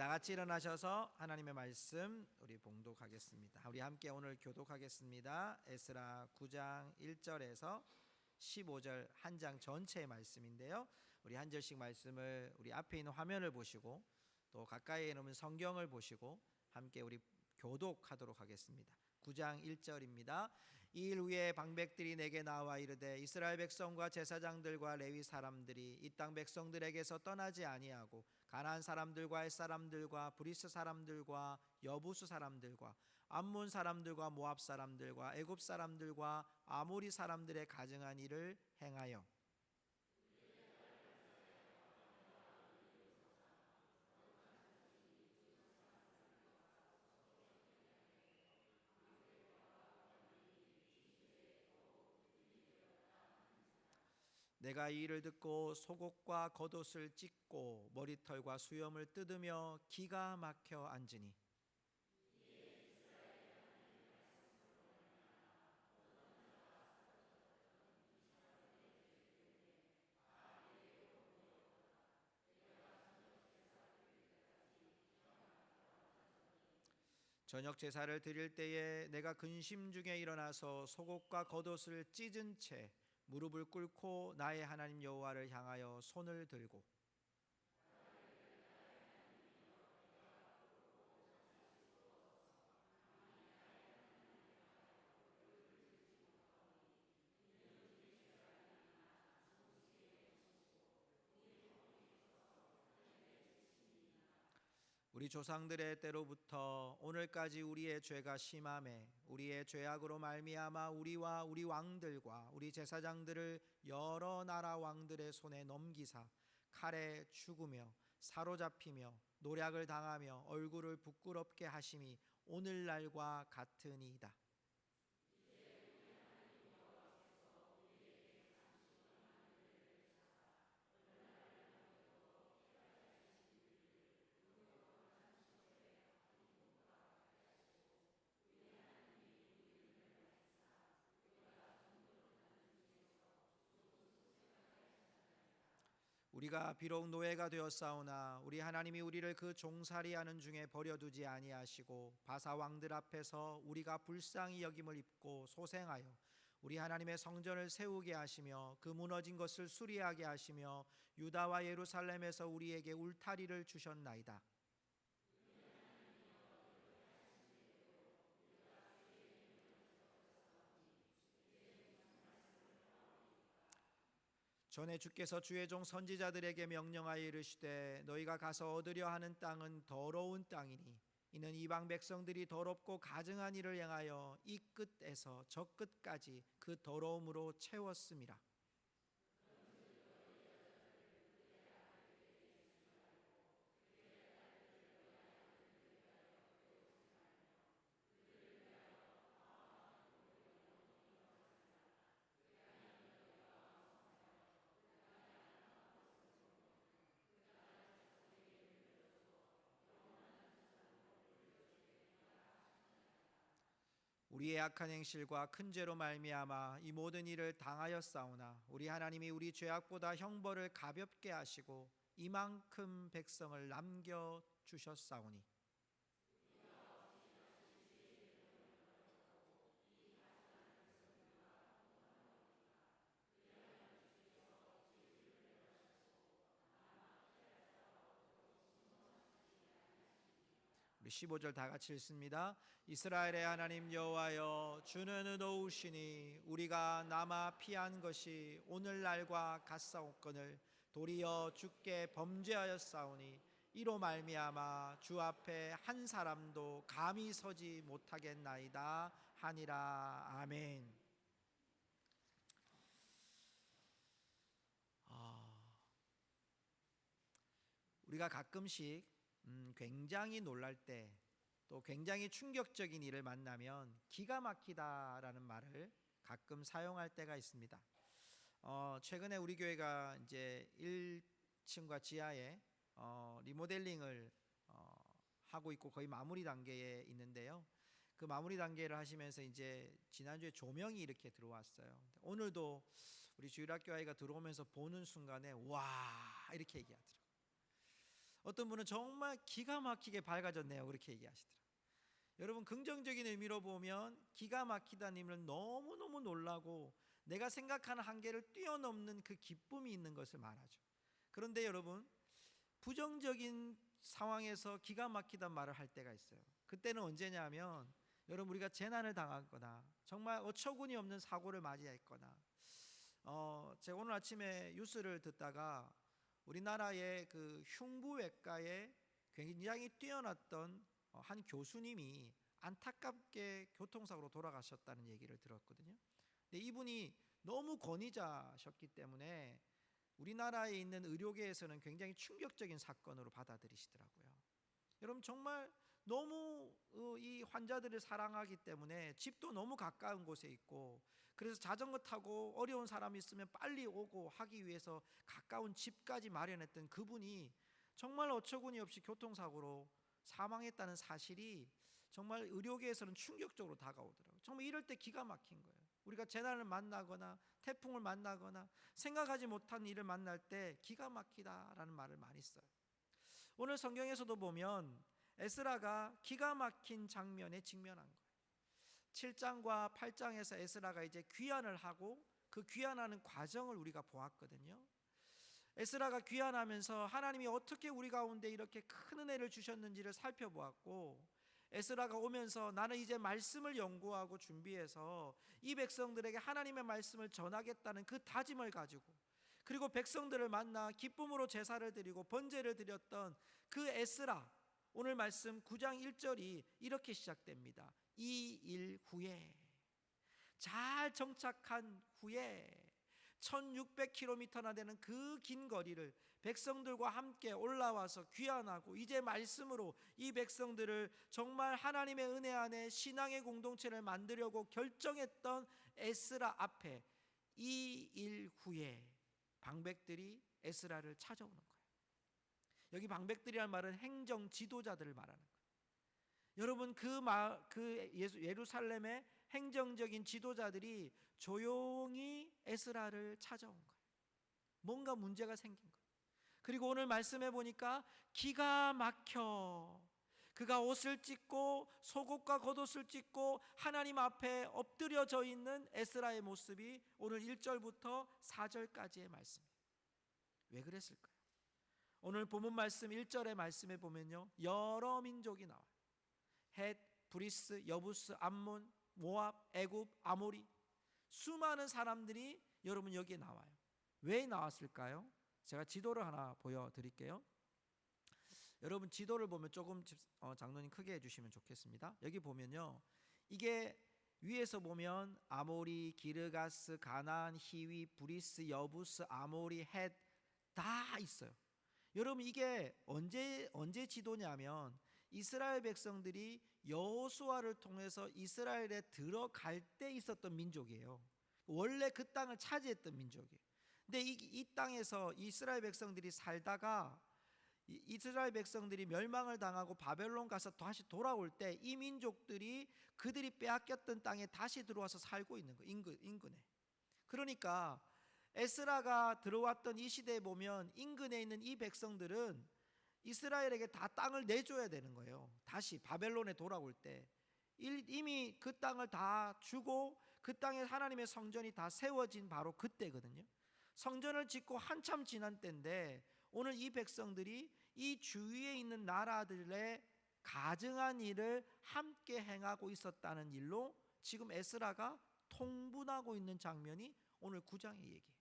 다 같이 일어나셔서 하나님의 말씀 우리 봉독하겠습니다. 우리 함께 오늘 교독하겠습니다. 에스라 9장 1절에서 15절 한 장 전체의 말씀인데요. 우리 한 절씩 말씀을 우리 앞에 있는 화면을 보시고 또 가까이에 있는 성경을 보시고 함께 우리 교독하도록 하겠습니다. 9장 1절입니다. 이 일 후에 방백들이 내게 나와 이르되 이스라엘 백성과 제사장들과 레위 사람들이 이 땅 백성들에게서 떠나지 아니하고 가나안 사람들과 헷 사람들과 브리스 사람들과 여부수 사람들과 암몬 사람들과 모압 사람들과 애굽 사람들과 아모리 사람들의 가증한 일을 행하여 내가 이 일을 듣고 속옷과 겉옷을 찢고 머리털과 수염을 뜯으며 기가 막혀 앉으니 저녁 제사를 드릴 때에 내가 근심 중에 일어나서 속옷과 겉옷을 찢은 채 무릎을 꿇고 나의 하나님 여호와를 향하여 손을 들고 우리 조상들의 때로부터 오늘까지 우리의 죄가 심하매 우리의 죄악으로 말미암아 우리와 우리 왕들과 우리 제사장들을 여러 나라 왕들의 손에 넘기사 칼에 죽으며 사로잡히며 노략을 당하며 얼굴을 부끄럽게 하심이 오늘날과 같으니이다. 우리가 비록 노예가 되었사오나 우리 하나님이 우리를 그 종살이하는 중에 버려두지 아니하시고 바사 왕들 앞에서 우리가 불쌍히 여김을 입고 소생하여 우리 하나님의 성전을 세우게 하시며 그 무너진 것을 수리하게 하시며 유다와 예루살렘에서 우리에게 울타리를 주셨나이다. 전에 주께서 주의 종 선지자들에게 명령하여 이르시되 너희가 가서 얻으려 하는 땅은 더러운 땅이니 이는 이방 백성들이 더럽고 가증한 일을 행하여 이 끝에서 저 끝까지 그 더러움으로 채웠음이라. 우리의 악한 행실과 큰 죄로 말미암아 이 모든 일을 당하였사오나 우리 하나님이 우리 죄악보다 형벌을 가볍게 하시고 이만큼 백성을 남겨 주셨사오니 우리 15절 다 같이 읽습니다. 이스라엘의 하나님 여호와여 주는 의로우시니 우리가 남아 피한 것이 오늘날과 같사옵거늘 도리어 주께 범죄하였사오니 이로 말미암아 주 앞에 한 사람도 감히 서지 못하겠나이다 하니라. 아멘. 우리가 가끔씩 굉장히 놀랄 때 또 굉장히 충격적인 일을 만나면 기가 막히다라는 말을 가끔 사용할 때가 있습니다. 최근에 우리 교회가 이제 1층과 지하에 리모델링을 하고 있고 거의 마무리 단계에 있는데요. 그 마무리 단계를 하시면서 이제 지난주에 조명이 이렇게 들어왔어요. 오늘도 우리 주일학교 아이가 들어오면서 보는 순간에 와 이렇게 얘기하더라고요. 어떤 분은 정말 기가 막히게 밝아졌네요, 그렇게 얘기하시더라고요. 여러분, 긍정적인 의미로 보면 기가 막히다는 의미는 너무너무 놀라고 내가 생각하는 한계를 뛰어넘는 그 기쁨이 있는 것을 말하죠. 그런데 여러분, 부정적인 상황에서 기가 막히단 말을 할 때가 있어요. 그때는 언제냐면, 여러분, 우리가 재난을 당하거나 정말 어처구니 없는 사고를 맞이했거나, 제가 오늘 아침에 뉴스를 듣다가 우리나라의 그 흉부외과에 굉장히 뛰어났던 한 교수님이 안타깝게 교통사고로 돌아가셨다는 얘기를 들었거든요. 근데 이분이 너무 권위자셨기 때문에 우리나라에 있는 의료계에서는 굉장히 충격적인 사건으로 받아들이시더라고요. 여러분, 정말 너무 이 환자들을 사랑하기 때문에 집도 너무 가까운 곳에 있고, 그래서 자전거 타고 어려운 사람이 있으면 빨리 오고 하기 위해서 가까운 집까지 마련했던 그분이 정말 어처구니 없이 교통사고로 사망했다는 사실이 정말 의료계에서는 충격적으로 다가오더라고요. 정말 이럴 때 기가 막힌 거예요. 우리가 재난을 만나거나 태풍을 만나거나 생각하지 못한 일을 만날 때 기가 막히다라는 말을 많이 써요. 오늘 성경에서도 보면 에스라가 기가 막힌 장면에 직면한 거예요. 7장과 8장에서 에스라가 이제 귀환을 하고 그 귀환하는 과정을 우리가 보았거든요. 에스라가 귀환하면서 하나님이 어떻게 우리 가운데 이렇게 큰 은혜를 주셨는지를 살펴보았고, 에스라가 오면서 나는 이제 말씀을 연구하고 준비해서 이 백성들에게 하나님의 말씀을 전하겠다는 그 다짐을 가지고, 그리고 백성들을 만나 기쁨으로 제사를 드리고 번제를 드렸던 그 에스라, 오늘 말씀 9장 1절이 이렇게 시작됩니다. 이 일 후에, 잘 정착한 후에 1600km나 되는 그 긴 거리를 백성들과 함께 올라와서 귀환하고 이제 말씀으로 이 백성들을 정말 하나님의 은혜 안에 신앙의 공동체를 만들려고 결정했던 에스라 앞에 이 일 후에 방백들이 에스라를 찾아오는 거예요. 여기 방백들이란 말은 행정 지도자들을 말하는 거예요. 여러분, 예루살렘의 행정적인 지도자들이 조용히 에스라를 찾아온 거예요. 뭔가 문제가 생긴 거예요. 그리고 오늘 말씀해 보니까 기가 막혀 그가 옷을 찢고 속옷과 겉옷을 찢고 하나님 앞에 엎드려져 있는 에스라의 모습이 오늘 1절부터 4절까지의 말씀이에요. 왜 그랬을까요? 오늘 본문 말씀 1절의 말씀에 보면요, 여러 민족이 나와요. 헷, 브리스, 여부스, 암몬, 모압, 애굽, 아모리, 수많은 사람들이 여러분 여기에 나와요. 왜 나왔을까요? 제가 지도를 하나 보여드릴게요. 여러분, 지도를 보면 조금 장로님 크게 해주시면 좋겠습니다. 여기 보면요, 이게 위에서 보면 아모리, 기르가스, 가나안, 히위, 브리스, 여부스, 아모리, 헷 다 있어요. 여러분, 이게 언제 지도냐면 이스라엘 백성들이 여호수아를 통해서 이스라엘에 들어갈 때 있었던 민족이에요. 원래 그 땅을 차지했던 민족이에요. 근데 이 땅에서 이스라엘 백성들이 살다가 이스라엘 백성들이 멸망을 당하고 바벨론 가서 다시 돌아올 때 이 민족들이 그들이 빼앗겼던 땅에 다시 들어와서 살고 있는 거예요. 인근에. 그러니까 에스라가 들어왔던 이 시대에 보면 인근에 있는 이 백성들은 이스라엘에게 다 땅을 내줘야 되는 거예요. 다시 바벨론에 돌아올 때 이미 그 땅을 다 주고 그 땅에 하나님의 성전이 다 세워진 바로 그때거든요. 성전을 짓고 한참 지난 때인데 오늘 이 백성들이 이 주위에 있는 나라들의 가증한 일을 함께 행하고 있었다는 일로 지금 에스라가 통분하고 있는 장면이 오늘 9장의 얘기예요.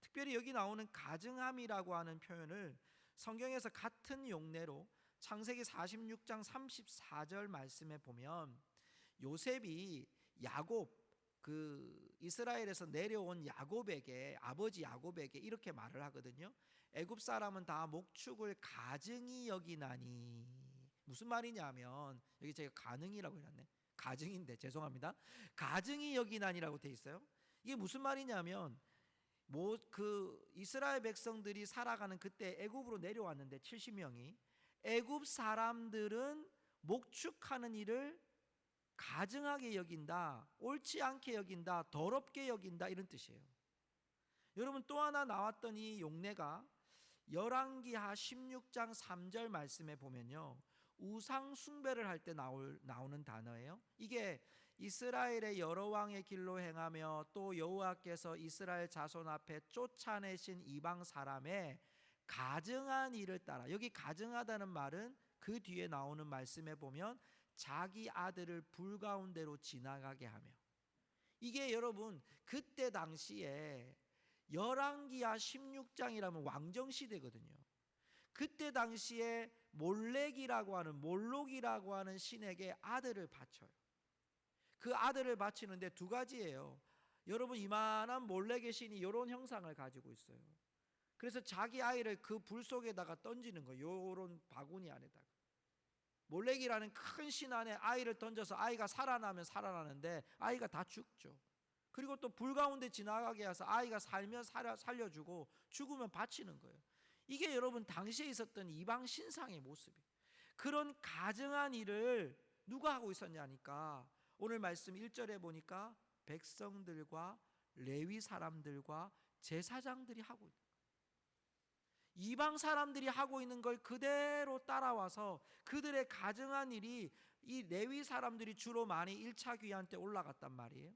특별히 여기 나오는 가증함이라고 하는 표현을 성경에서 같은 용례로 창세기 46장 34절 말씀에 보면 요셉이 야곱, 그 이스라엘에서 내려온 야곱에게, 아버지 야곱에게 이렇게 말을 하거든요. 애굽 사람은 다 목축을 가증히 여기나니. 무슨 말이냐면, 여기 제가 가능이라고 해놨네. 가증인데 죄송합니다. 가증히 여기나니라고 돼 있어요. 이게 무슨 말이냐면, 그 이스라엘 백성들이 살아가는 그때 애굽으로 내려왔는데 70명이, 애굽 사람들은 목축하는 일을 가증하게 여긴다, 옳지 않게 여긴다, 더럽게 여긴다, 이런 뜻이에요. 여러분, 또 하나 나왔던 이 용례가 열왕기하 16장 3절 말씀에 보면요, 우상 숭배를 할 때 나오는 단어예요. 이게 이스라엘의 여러 왕의 길로 행하며 또 여호와께서 이스라엘 자손 앞에 쫓아내신 이방 사람의 가증한 일을 따라, 여기 가증하다는 말은 그 뒤에 나오는 말씀에 보면 자기 아들을 불 가운데로 지나가게 하며, 이게 여러분 그때 당시에 열왕기하 16장이라면 왕정 시대거든요. 그때 당시에 몰록이라고 하는 신에게 아들을 바쳐요. 그 아들을 바치는데 두 가지예요. 여러분, 이만한 몰렉의 신이 이런 형상을 가지고 있어요. 그래서 자기 아이를 그 불 속에다가 던지는 거예요. 이런 바구니 안에다가. 몰렉이라는 큰 신 안에 아이를 던져서 아이가 살아나면 살아나는데 아이가 다 죽죠. 그리고 또 불 가운데 지나가게 해서 아이가 살면 살려주고 죽으면 바치는 거예요. 이게 여러분 당시에 있었던 이방 신상의 모습이에요. 그런 가증한 일을 누가 하고 있었냐니까 오늘 말씀 1절에 보니까 백성들과 레위 사람들과 제사장들이 하고 있는 거예요. 이방 사람들이 하고 있는 걸 그대로 따라와서 그들의 가증한 일이, 이 레위 사람들이 주로 많이 1차 귀환 때 올라갔단 말이에요.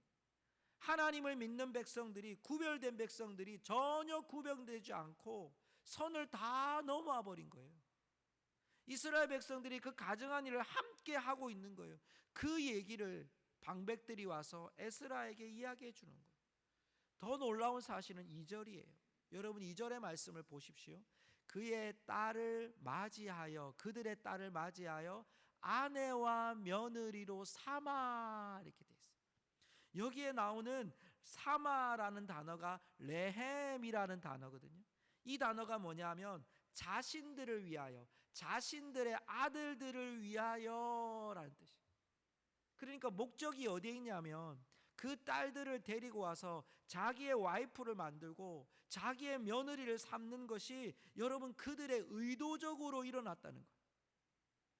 하나님을 믿는 백성들이, 구별된 백성들이 전혀 구별되지 않고 선을 다 넘어와 버린 거예요. 이스라엘 백성들이 그 가증한 일을 함께 하고 있는 거예요. 그 얘기를 방백들이 와서 에스라에게 이야기해 주는 거예요. 더 놀라운 사실은 2절이에요. 여러분 2절의 말씀을 보십시오. 그들의 딸을 맞이하여 아내와 며느리로 삼아, 이렇게 돼 있어요. 여기에 나오는 사마라는 단어가 레헴이라는 단어거든요. 이 단어가 뭐냐면 자신들을 위하여, 자신들의 아들들을 위하여라는 뜻이에요. 그러니까 목적이 어디에 있냐면 그 딸들을 데리고 와서 자기의 와이프를 만들고 자기의 며느리를 삼는 것이 여러분 그들의 의도적으로 일어났다는 거예요.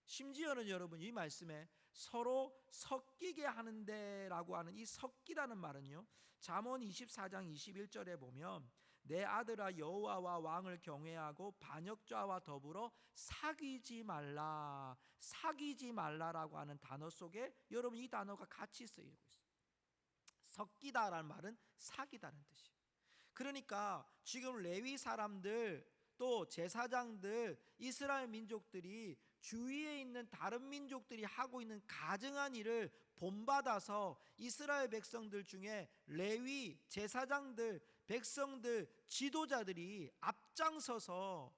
심지어는 여러분 이 말씀에 서로 섞이게 하는데라고 하는 이 섞이라는 말은요, 잠언 24장 21절에 보면 내 아들아 여호와와 왕을 경외하고 반역자와 더불어 사귀지 말라라고 하는 단어 속에 여러분 이 단어가 같이 쓰이고 있어요. 섞이다라는 말은 사귀다는 뜻이에요. 그러니까 지금 레위 사람들 또 제사장들, 이스라엘 민족들이 주위에 있는 다른 민족들이 하고 있는 가증한 일을 본받아서 이스라엘 백성들 중에 레위, 제사장들, 백성들, 지도자들이 앞장서서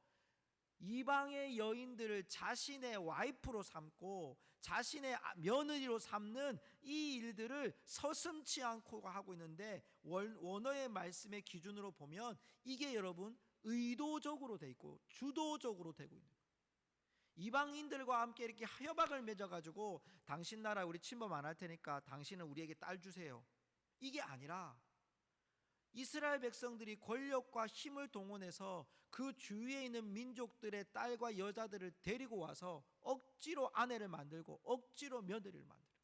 이방의 여인들을 자신의 와이프로 삼고 자신의 며느리로 삼는 이 일들을 서슴지 않고 하고 있는데, 원어의 말씀의 기준으로 보면 이게 여러분 의도적으로 돼 있고 주도적으로 되고 있는 거예요. 이방인들과 함께 이렇게 협약을 맺어가지고 당신 나라 우리 침범 안 할 테니까 당신은 우리에게 딸 주세요, 이게 아니라 이스라엘 백성들이 권력과 힘을 동원해서 그 주위에 있는 민족들의 딸과 여자들을 데리고 와서 억지로 아내를 만들고 억지로 며느리를 만들고,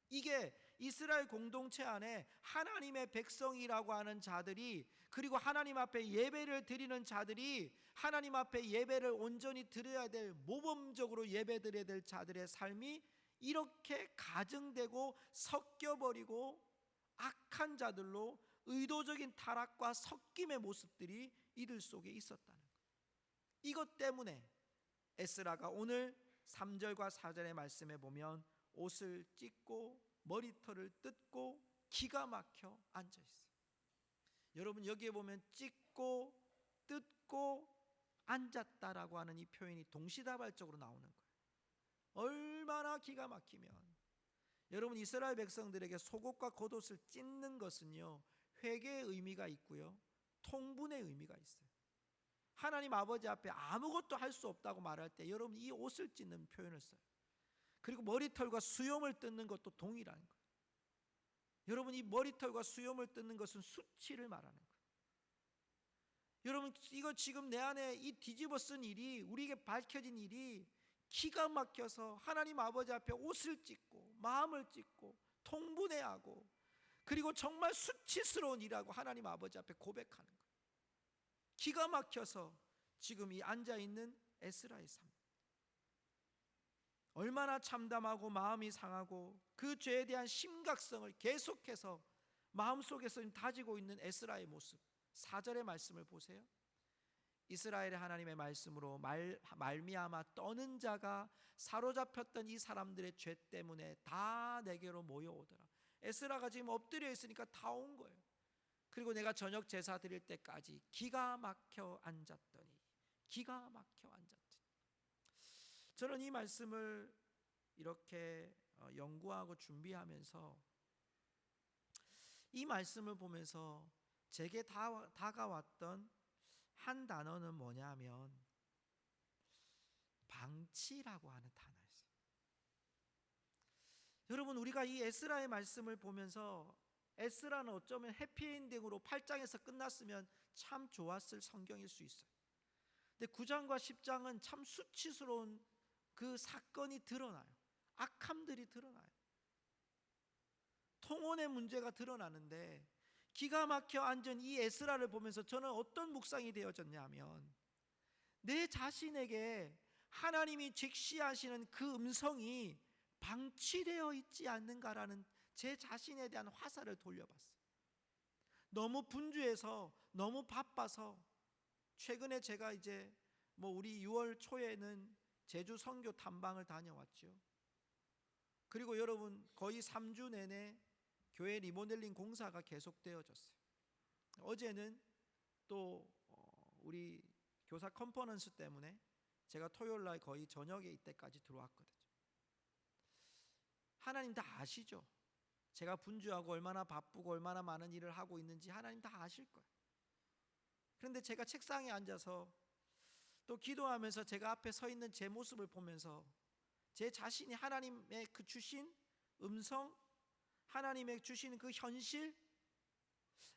이게 이스라엘 공동체 안에 하나님의 백성이라고 하는 자들이, 그리고 하나님 앞에 예배를 드리는 자들이 하나님 앞에 예배를 온전히 드려야 될, 모범적으로 예배 드려야 될 자들의 삶이 이렇게 가증되고 섞여버리고 악한 자들로 의도적인 타락과 섞임의 모습들이 이들 속에 있었다는 거예요. 이것 때문에 에스라가 오늘 3절과 4절의 말씀에 보면 옷을 찢고 머리털을 뜯고 기가 막혀 앉아 있어요. 여러분 여기에 보면 찢고 뜯고 앉았다라고 하는 이 표현이 동시다발적으로 나오는 거예요. 얼마나 기가 막히면, 여러분 이스라엘 백성들에게 속옷과 겉옷을 찢는 것은요 회개의 의미가 있고요 통분의 의미가 있어요. 하나님 아버지 앞에 아무것도 할 수 없다고 말할 때 여러분 이 옷을 찢는 표현을 써요. 그리고 머리털과 수염을 뜯는 것도 동일한 거예요. 여러분 이 머리털과 수염을 뜯는 것은 수치를 말하는 거예요. 여러분 이거 지금 내 안에 이 뒤집어 쓴 일이, 우리에게 밝혀진 일이 기가 막혀서 하나님 아버지 앞에 옷을 찢고 마음을 찢고 통분해하고, 그리고 정말 수치스러운 일이라고 하나님 아버지 앞에 고백하는 거예요. 기가 막혀서 지금 이 앉아있는 에스라의 삶, 얼마나 참담하고 마음이 상하고 그 죄에 대한 심각성을 계속해서 마음속에서 다지고 있는 에스라의 모습. 4절의 말씀을 보세요. 이스라엘의 하나님의 말씀으로 말미암아 떠는 자가 사로잡혔던 이 사람들의 죄 때문에 다 내게로 모여오더라. 에스라가 지금 엎드려 있으니까 다 온 거예요. 그리고 내가 저녁 제사 드릴 때까지 기가 막혀 앉았더니, 기가 막혀 앉았더니. 저는 이 말씀을 이렇게 연구하고 준비하면서 이 말씀을 보면서 제게 다가왔던 한 단어는 뭐냐면 방치라고 하는 단어였어요. 여러분, 우리가 이 에스라의 말씀을 보면서 에스라는 어쩌면 해피엔딩으로 8장에서 끝났으면 참 좋았을 성경일 수 있어요. 근데 9장과 10장은 참 수치스러운 그 사건이 드러나요. 악함들이 드러나요. 통혼의 문제가 드러나는데, 기가 막혀 앉은 이 에스라를 보면서 저는 어떤 묵상이 되어졌냐면, 내 자신에게 하나님이 직시하시는 그 음성이 방치되어 있지 않는가라는 제 자신에 대한 화살을 돌려봤어요. 너무 분주해서, 너무 바빠서, 최근에 제가 이제 우리 6월 초에는 제주 선교 탐방을 다녀왔죠. 그리고 여러분, 거의 3주 내내 교회 리모델링 공사가 계속되어졌어요. 어제는 또 우리 교사 컨퍼런스 때문에 제가 토요일 날 거의 저녁에 이때까지 들어왔거든요. 하나님 다 아시죠? 제가 분주하고 얼마나 바쁘고 얼마나 많은 일을 하고 있는지 하나님 다 아실 거예요. 그런데 제가 책상에 앉아서 또 기도하면서 제가 앞에 서 있는 제 모습을 보면서 제 자신이 하나님의 그 주신 음성, 하나님의 주신 그 현실,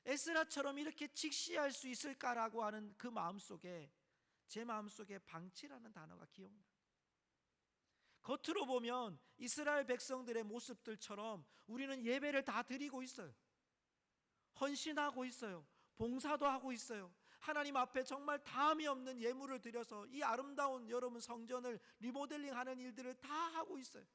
에스라처럼 이렇게 직시할 수 있을까라고 하는 그 마음속에, 제 마음속에 방치라는 단어가 기억나요. 겉으로 보면 이스라엘 백성들의 모습들처럼 우리는 예배를 다 드리고 있어요. 헌신하고 있어요. 봉사도 하고 있어요. 하나님 앞에 정말 다함이 없는 예물을 드려서 이 아름다운 여러분 성전을 리모델링하는 일들을 다 하고 있어요.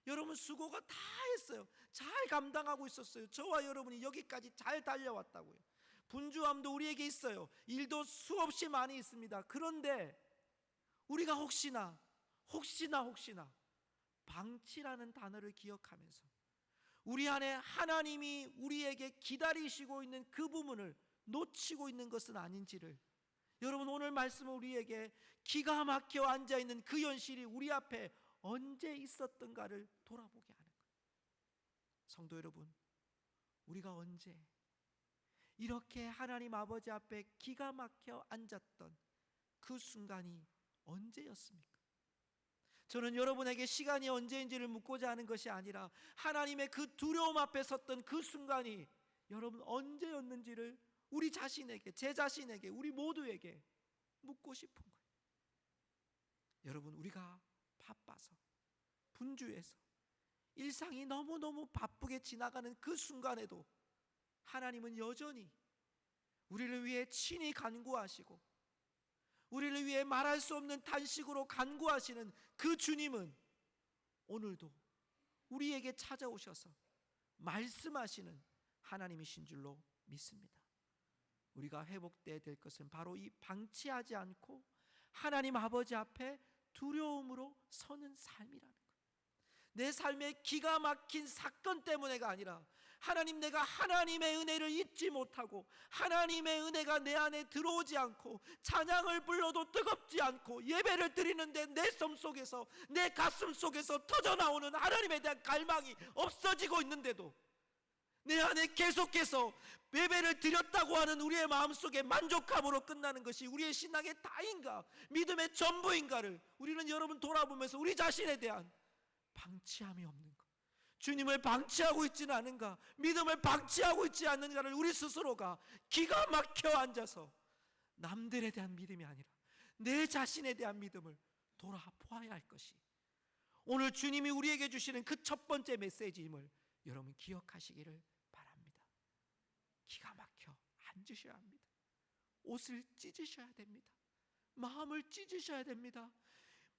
여러분 수고가 다 했어요. 잘 감당하고 있었어요. 저와 여러분이 여기까지 잘 달려왔다고요. 분주함도 우리에게 있어요. 일도 수없이 많이 있습니다. 그런데 우리가 혹시나 방치라는 단어를 기억하면서 우리 안에 하나님이 우리에게 기다리시고 있는 그 부분을 놓치고 있는 것은 아닌지를, 여러분 오늘 말씀은 우리에게 기가 막혀 앉아있는 그 현실이 우리 앞에 언제 있었던가를 돌아보게 하는 거예요. 성도 여러분, 우리가 언제 이렇게 하나님 아버지 앞에 기가 막혀 앉았던 그 순간이 언제였습니까? 저는 여러분에게 시간이 언제인지를 묻고자 하는 것이 아니라 하나님의 그 두려움 앞에 섰던 그 순간이 여러분 언제였는지를 우리 자신에게, 제 자신에게, 우리 모두에게 묻고 싶은 거예요. 여러분, 우리가 바빠서, 분주해서 일상이 너무너무 바쁘게 지나가는 그 순간에도 하나님은 여전히 우리를 위해 친히 간구하시고 우리를 위해 말할 수 없는 탄식으로 간구하시는 그 주님은 오늘도 우리에게 찾아오셔서 말씀하시는 하나님이신 줄로 믿습니다. 우리가 회복돼야 될 것은 바로 이 방치하지 않고 하나님 아버지 앞에 두려움으로 서는 삶이라는 거예요. 내 삶의 기가 막힌 사건 때문에가 아니라 하나님, 내가 하나님의 은혜를 잊지 못하고 하나님의 은혜가 내 안에 들어오지 않고 찬양을 불러도 뜨겁지 않고 예배를 드리는데 내 삶 속에서, 내 가슴 속에서 터져나오는 하나님에 대한 갈망이 없어지고 있는데도 내 안에 계속해서 예배를 드렸다고 하는 우리의 마음속에 만족함으로 끝나는 것이 우리의 신앙의 다인가, 믿음의 전부인가를 우리는 여러분 돌아보면서 우리 자신에 대한 방치함이 없는 것, 주님을 방치하고 있지는 않은가, 믿음을 방치하고 있지 않는가를 우리 스스로가 기가 막혀 앉아서 남들에 대한 믿음이 아니라 내 자신에 대한 믿음을 돌아보아야 할 것이 오늘 주님이 우리에게 주시는 그 첫 번째 메시지임을 여러분 기억하시기를 바랍니다. 기가 막혀 앉으셔야 합니다. 옷을 찢으셔야 됩니다. 마음을 찢으셔야 됩니다.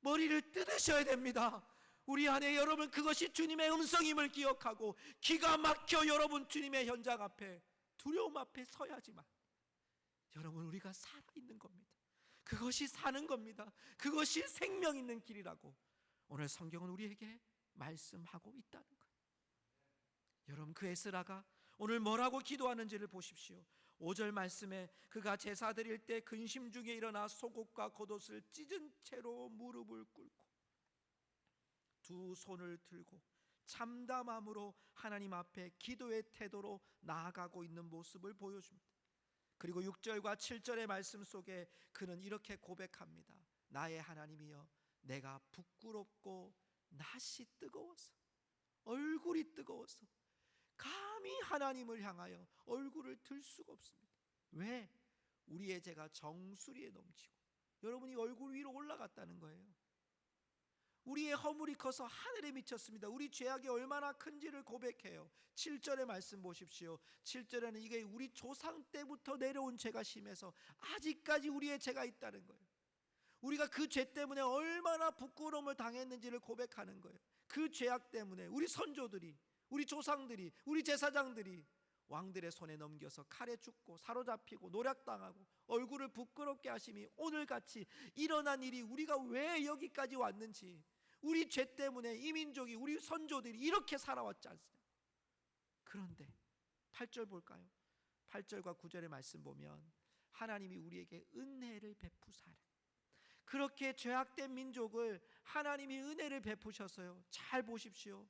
머리를 뜯으셔야 됩니다. 우리 안에 여러분 그것이 주님의 음성임을 기억하고 기가 막혀 여러분 주님의 현장 앞에 두려움 앞에 서야지만 여러분 우리가 살아있는 겁니다. 그것이 사는 겁니다. 그것이 생명 있는 길이라고 오늘 성경은 우리에게 말씀하고 있다는 거예요. 여러분 그 에스라가 오늘 뭐라고 기도하는지를 보십시오. 5절 말씀에 그가 제사 드릴 때 근심 중에 일어나 속옷과 겉옷을 찢은 채로 무릎을 꿇고 두 손을 들고 참담함으로 하나님 앞에 기도의 태도로 나아가고 있는 모습을 보여줍니다. 그리고 6절과 7절의 말씀 속에 그는 이렇게 고백합니다. 나의 하나님이여, 내가 부끄럽고 낯이 뜨거워서, 얼굴이 뜨거워서 감히 하나님을 향하여 얼굴을 들 수가 없습니다. 왜? 우리의 죄가 정수리에 넘치고 여러분이 얼굴 위로 올라갔다는 거예요. 우리의 허물이 커서 하늘에 미쳤습니다. 우리 죄악이 얼마나 큰지를 고백해요. 7절의 말씀 보십시오. 7절에는 이게 우리 조상 때부터 내려온 죄가 심해서 아직까지 우리의 죄가 있다는 거예요. 우리가 그 죄 때문에 얼마나 부끄러움을 당했는지를 고백하는 거예요. 그 죄악 때문에 우리 선조들이, 우리 조상들이, 우리 제사장들이 왕들의 손에 넘겨서 칼에 죽고 사로잡히고 노략당하고 얼굴을 부끄럽게 하심이 오늘같이 일어난 일이 우리가 왜 여기까지 왔는지, 우리 죄 때문에 이 민족이, 우리 선조들이 이렇게 살아왔지 않습니까? 그런데 8절 볼까요? 8절과 9절의 말씀 보면 하나님이 우리에게 은혜를 베푸사라. 그렇게 죄악된 민족을 하나님이 은혜를 베푸셨어요. 잘 보십시오.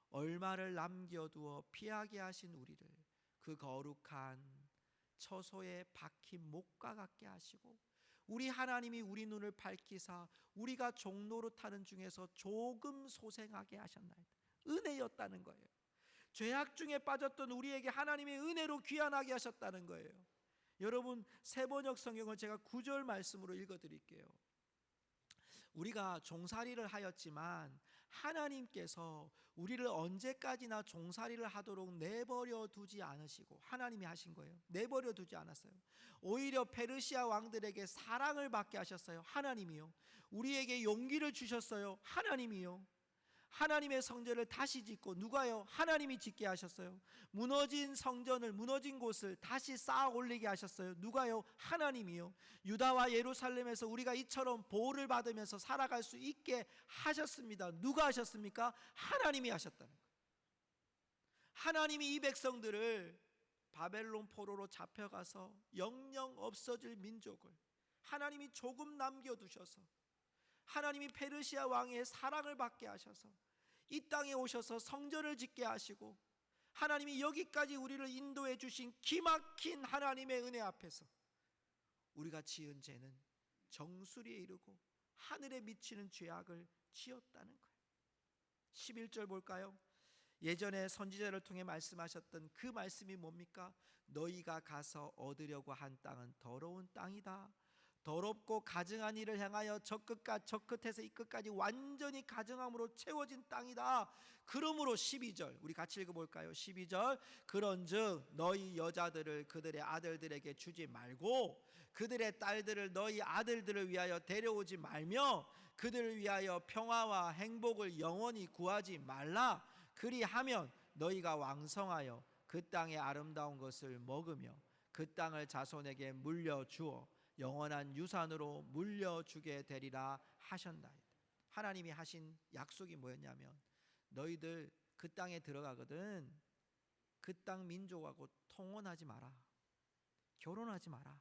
얼마를 남겨두어 피하게 하신 우리를 그 거룩한 처소에 박힌 목과 같게 하시고 우리 하나님이 우리 눈을 밝히사 우리가 종노릇하는 중에서 조금 소생하게 하셨나이다. 은혜였다는 거예요. 죄악 중에 빠졌던 우리에게 하나님의 은혜로 귀환하게 하셨다는 거예요. 여러분 세번역 성경을 제가 9절 말씀으로 읽어드릴게요. 우리가 종살이를 하였지만 하나님께서 우리를 언제까지나 종살이를 하도록 내버려 두지 않으시고, 하나님이 하신 거예요. 내버려 두지 않았어요. 오히려 페르시아 왕들에게 사랑을 받게 하셨어요. 하나님이요. 우리에게 용기를 주셨어요. 하나님이요. 하나님의 성전을 다시 짓고, 누가요? 하나님이 짓게 하셨어요. 무너진 성전을, 무너진 곳을 다시 쌓아 올리게 하셨어요. 누가요? 하나님이요. 유다와 예루살렘에서 우리가 이처럼 보호를 받으면서 살아갈 수 있게 하셨습니다. 누가 하셨습니까? 하나님이 하셨다는 거예요. 하나님이 이 백성들을 바벨론 포로로 잡혀가서 영영 없어질 민족을 하나님이 조금 남겨두셔서 하나님이 페르시아 왕의 사랑을 받게 하셔서 이 땅에 오셔서 성전을 짓게 하시고 하나님이 여기까지 우리를 인도해 주신 기막힌 하나님의 은혜 앞에서 우리가 지은 죄는 정수리에 이르고 하늘에 미치는 죄악을 지었다는 거예요. 11절 볼까요? 예전에 선지자를 통해 말씀하셨던 그 말씀이 뭡니까? 너희가 가서 얻으려고 한 땅은 더러운 땅이다. 더럽고 가증한 일을 향하여 저 끝에서 이 끝까지 완전히 가증함으로 채워진 땅이다. 그러므로 12절 우리 같이 읽어볼까요? 12절 그런즉 너희 여자들을 그들의 아들들에게 주지 말고 그들의 딸들을 너희 아들들을 위하여 데려오지 말며 그들을 위하여 평화와 행복을 영원히 구하지 말라. 그리하면 너희가 왕성하여 그 땅의 아름다운 것을 먹으며 그 땅을 자손에게 물려주어 영원한 유산으로 물려주게 되리라 하셨나이다. 하나님이 하신 약속이 뭐였냐면 너희들 그 땅에 들어가거든 그 땅 민족하고 통혼하지 마라. 결혼하지 마라.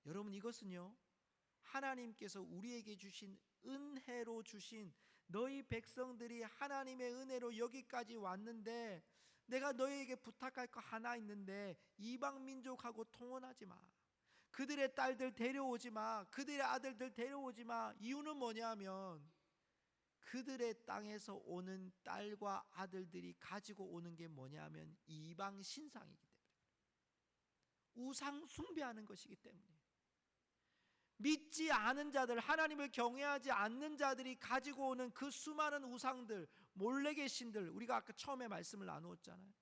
여러분 이것은요 하나님께서 우리에게 주신 은혜로 주신 너희 백성들이 하나님의 은혜로 여기까지 왔는데 내가 너희에게 부탁할 거 하나 있는데 이방 민족하고 통혼하지 마. 그들의 딸들 데려오지 마. 그들의 아들들 데려오지 마. 이유는 뭐냐면 그들의 땅에서 오는 딸과 아들들이 가지고 오는 게 뭐냐면 이방 신상이기 때문에, 우상 숭배하는 것이기 때문에, 믿지 않은 자들, 하나님을 경외하지 않는 자들이 가지고 오는 그 수많은 우상들, 몰래계 신들, 우리가 아까 처음에 말씀을 나누었잖아요.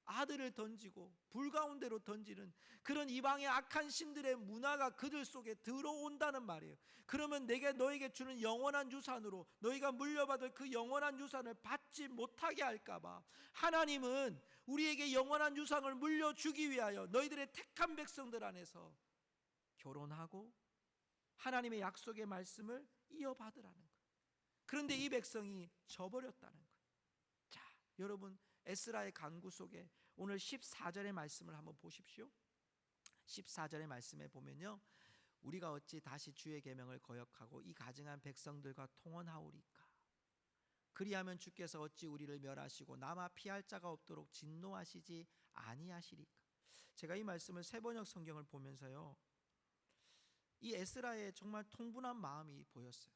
아들을 던지고 불 가운데로 던지는 그런 이방의 악한 신들의 문화가 그들 속에 들어온다는 말이에요. 그러면 내게 너에게 주는 영원한 유산으로 너희가 물려받을 그 영원한 유산을 받지 못하게 할까 봐 하나님은 우리에게 영원한 유산을 물려주기 위하여 너희들의 택한 백성들 안에서 결혼하고 하나님의 약속의 말씀을 이어받으라는 거예요. 그런데 이 백성이 저버렸다는 거예요. 자, 여러분 에스라의 간구 속에 오늘 14절의 말씀을 한번 보십시오. 14절의 말씀에 보면요, 우리가 어찌 다시 주의 계명을 거역하고 이 가증한 백성들과 통혼하오리까? 그리하면 주께서 어찌 우리를 멸하시고 남아 피할 자가 없도록 진노하시지 아니하시리까? 제가 이 말씀을 새번역 성경을 보면서요, 이 에스라의 정말 통분한 마음이 보였어요.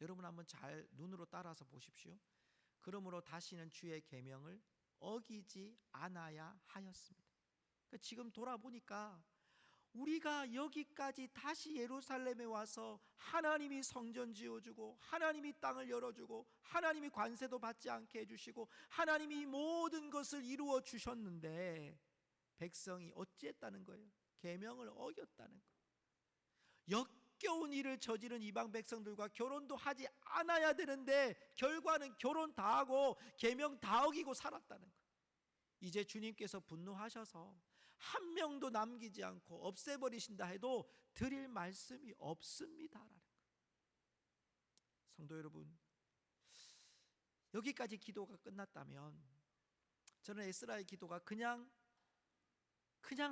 여러분 한번 잘 눈으로 따라서 보십시오. 그러므로 다시는 주의 계명을 어기지 않아야 하였습니다. 그러니까 지금 돌아보니까 우리가 여기까지 다시 예루살렘에 와서 하나님이 성전 지어주고 하나님이 땅을 열어주고 하나님이 관세도 받지 않게 해주시고 하나님이 모든 것을 이루어 주셨는데 백성이 어찌했다는 거예요? 계명을 어겼다는 거예요. 역겨운 일을 저지른 이방 백성들과 결혼도 하지 않아야 되는데 결과는 결혼 다 하고 계명 다 어기고 살았다는 거예요. 이제 주님께서 분노하셔서 한 명도 남기지 않고 없애버리신다 해도 드릴 말씀이 없습니다라는 거예요. 성도 여러분, 여기까지 기도가 끝났다면 저는 에스라의 기도가 그냥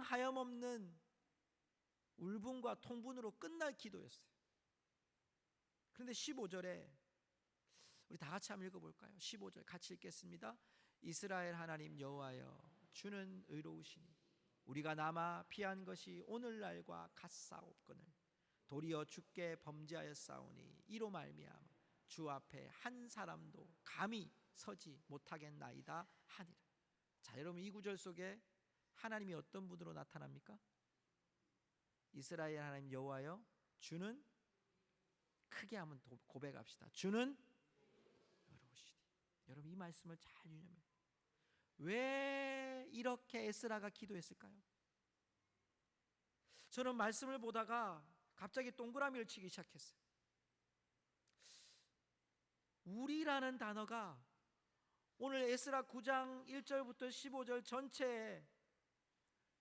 하염없는 울분과 통분으로 끝날 기도였어요. 그런데 15절에 우리 다 같이 한번 읽어볼까요? 15절 같이 읽겠습니다. 이스라엘 하나님 여호와여, 주는 의로우시니 우리가 남아 피한 것이 오늘날과 같사옵거늘 도리어 주께 범죄하였사오니 이로 말미암아 주 앞에 한 사람도 감히 서지 못하겠나이다 하니라. 자, 여러분 이 구절 속에 하나님이 어떤 분으로 나타납니까? 이스라엘 하나님 여호와여, 주는 크게 한번 고백합시다. 주는 의로우시니. 여러분 이 말씀을 잘 유념해요. 왜 이렇게 에스라가 기도했을까요? 저는 말씀을 보다가 갑자기 동그라미를 치기 시작했어요. 우리라는 단어가 오늘 에스라 9장 1절부터 15절 전체에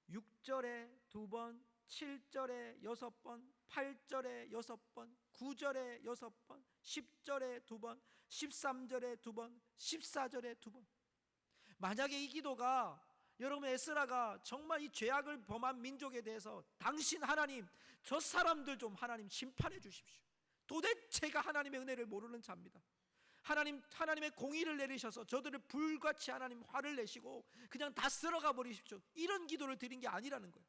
6절에 2번, 7절에 6번, 8절에 6번, 9절에 6번, 10절에 2번, 13절에 2번, 14절에 2번. 만약에 이 기도가 여러분 에스라가 정말 이 죄악을 범한 민족에 대해서 당신 하나님 저 사람들 좀 하나님 심판해 주십시오. 도대체가 하나님의 은혜를 모르는 자입니다. 하나님의 공의를 내리셔서 저들을 불같이 하나님 화를 내시고 그냥 다 쓸어가 버리십시오. 이런 기도를 드린 게 아니라는 거예요.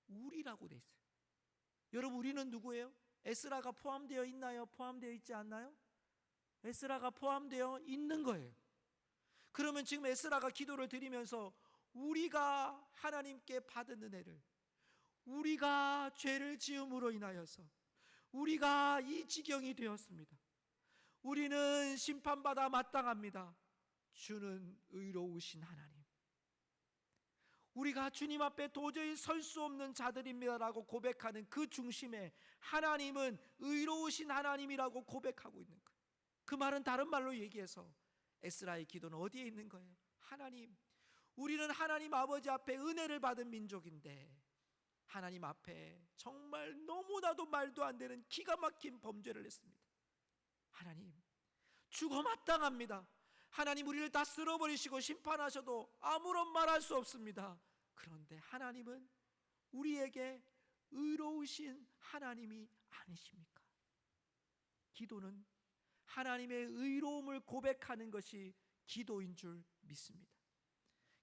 우리라고 돼 있어요. 여러분 우리는 누구예요? 에스라가 포함되어 있나요? 포함되어 있지 않나요? 에스라가 포함되어 있는 거예요. 그러면 지금 에스라가 기도를 드리면서 우리가 하나님께 받은 은혜를, 우리가 죄를 지음으로 인하여서 우리가 이 지경이 되었습니다. 우리는 심판받아 마땅합니다. 주는 의로우신 하나님, 우리가 주님 앞에 도저히 설 수 없는 자들입니다라고 고백하는 그 중심에 하나님은 의로우신 하나님이라고 고백하고 있는 거예요. 그 말은 다른 말로 얘기해서 에스라의 기도는 어디에 있는 거예요? 하나님, 우리는 하나님 아버지 앞에 은혜를 받은 민족인데 하나님 앞에 정말 너무나도 말도 안 되는 기가 막힌 범죄를 했습니다. 하나님, 죽어 마땅합니다. 하나님 우리를 다 쓸어버리시고 심판하셔도 아무런 말할 수 없습니다. 그런데 하나님은 우리에게 의로우신 하나님이 아니십니까? 기도는 하나님의 의로움을 고백하는 것이 기도인 줄 믿습니다.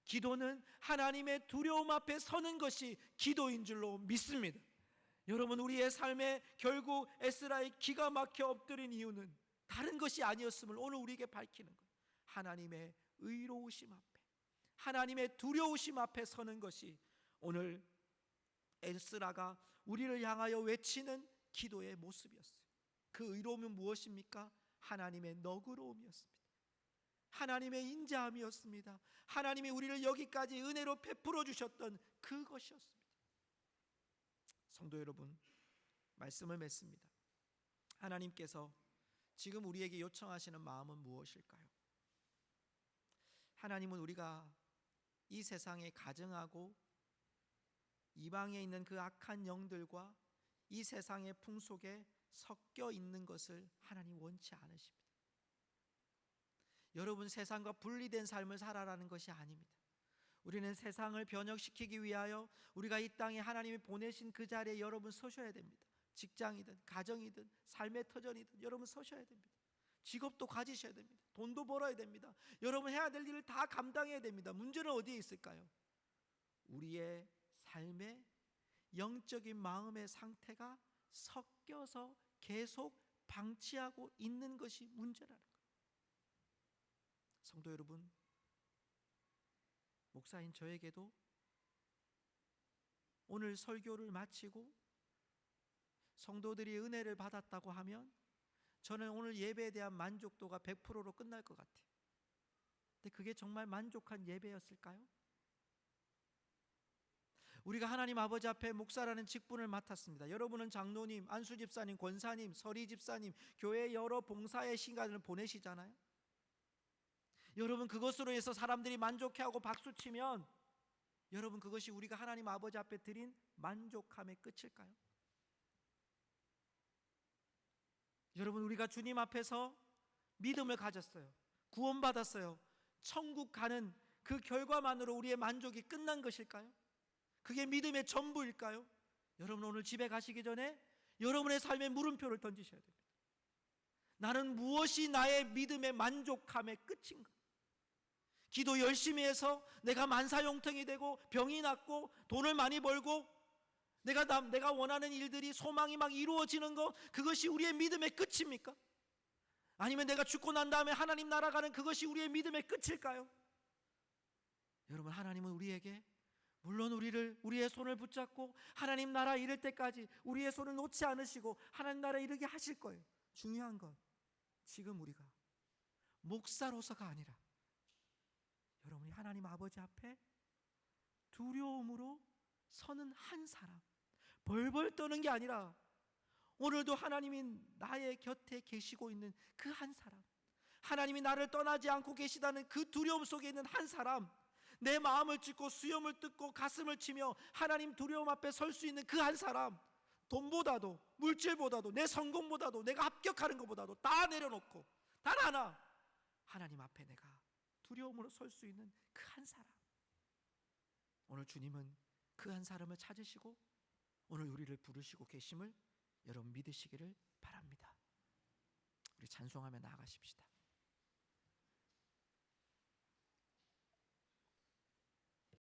기도는 하나님의 두려움 앞에 서는 것이 기도인 줄로 믿습니다. 여러분 우리의 삶에 결국 에스라의 기가 막혀 엎드린 이유는 다른 것이 아니었음을 오늘 우리에게 밝히는 거예요. 하나님의 의로우심 앞에, 하나님의 두려우심 앞에 서는 것이 오늘 에스라가 우리를 향하여 외치는 기도의 모습이었어요. 그 의로움은 무엇입니까? 하나님의 너그러움이었습니다. 하나님의 인자함이었습니다. 하나님이 우리를 여기까지 은혜로 베풀어 주셨던 그것이었습니다. 성도 여러분, 말씀을 맺습니다. 하나님께서 지금 우리에게 요청하시는 마음은 무엇일까요? 하나님은 우리가 이 세상에 가증하고 이방에 있는 그 악한 영들과 이 세상의 풍속에 섞여 있는 것을 하나님 원치 않으십니다. 여러분, 세상과 분리된 삶을 살아라는 것이 아닙니다. 우리는 세상을 변혁시키기 위하여 우리가 이 땅에 하나님이 보내신 그 자리에 여러분 서셔야 됩니다. 직장이든 가정이든 삶의 터전이든 여러분 서셔야 됩니다. 직업도 가지셔야 됩니다. 돈도 벌어야 됩니다. 여러분 해야 될 일을 다 감당해야 됩니다. 문제는 어디에 있을까요? 우리의 삶의 영적인 마음의 상태가 섞여서 계속 방치하고 있는 것이 문제라는 거예요. 성도 여러분, 목사인 저에게도 오늘 설교를 마치고 성도들이 은혜를 받았다고 하면 저는 오늘 예배에 대한 만족도가 100%로 끝날 것 같아요. 근데 그게 정말 만족한 예배였을까요? 우리가 하나님 아버지 앞에 목사라는 직분을 맡았습니다. 여러분은 장로님, 안수 집사님, 권사님, 서리 집사님, 교회 여러 봉사의 시간을 보내시잖아요. 여러분 그것으로 해서 사람들이 만족해하고 박수치면 여러분 그것이 우리가 하나님 아버지 앞에 드린 만족함의 끝일까요? 여러분 우리가 주님 앞에서 믿음을 가졌어요. 구원받았어요. 천국 가는 그 결과만으로 우리의 만족이 끝난 것일까요? 그게 믿음의 전부일까요? 여러분 오늘 집에 가시기 전에 여러분의 삶에 물음표를 던지셔야 됩니다. 나는 무엇이 나의 믿음의 만족함의 끝인가? 기도 열심히 해서 내가 만사형통이 되고 병이 낫고 돈을 많이 벌고 내가 원하는 일들이 소망이 막 이루어지는 것, 그것이 우리의 믿음의 끝입니까? 아니면 내가 죽고 난 다음에 하나님 나라 가는 그것이 우리의 믿음의 끝일까요? 여러분 하나님은 우리에게 물론 우리의 손을 붙잡고 하나님 나라 이를 때까지 우리의 손을 놓지 않으시고 하나님 나라 이르게 하실 거예요. 중요한 건 지금 우리가 목사로서가 아니라 여러분이 하나님 아버지 앞에 두려움으로 서는 한 사람, 벌벌 떠는 게 아니라 오늘도 하나님이 나의 곁에 계시고 있는 그 한 사람, 하나님이 나를 떠나지 않고 계시다는 그 두려움 속에 있는 한 사람, 내 마음을 찢고 수염을 뜯고 가슴을 치며 하나님 두려움 앞에 설 수 있는 그 한 사람, 돈보다도 물질보다도 내 성공보다도 내가 합격하는 것보다도 다 내려놓고 단 하나 하나님 앞에 내가 두려움으로 설 수 있는 그 한 사람, 오늘 주님은 그 한 사람을 찾으시고 오늘 우리를 부르시고 계심을 여러분 믿으시기를 바랍니다. 우리 찬송하며 나아가십시다.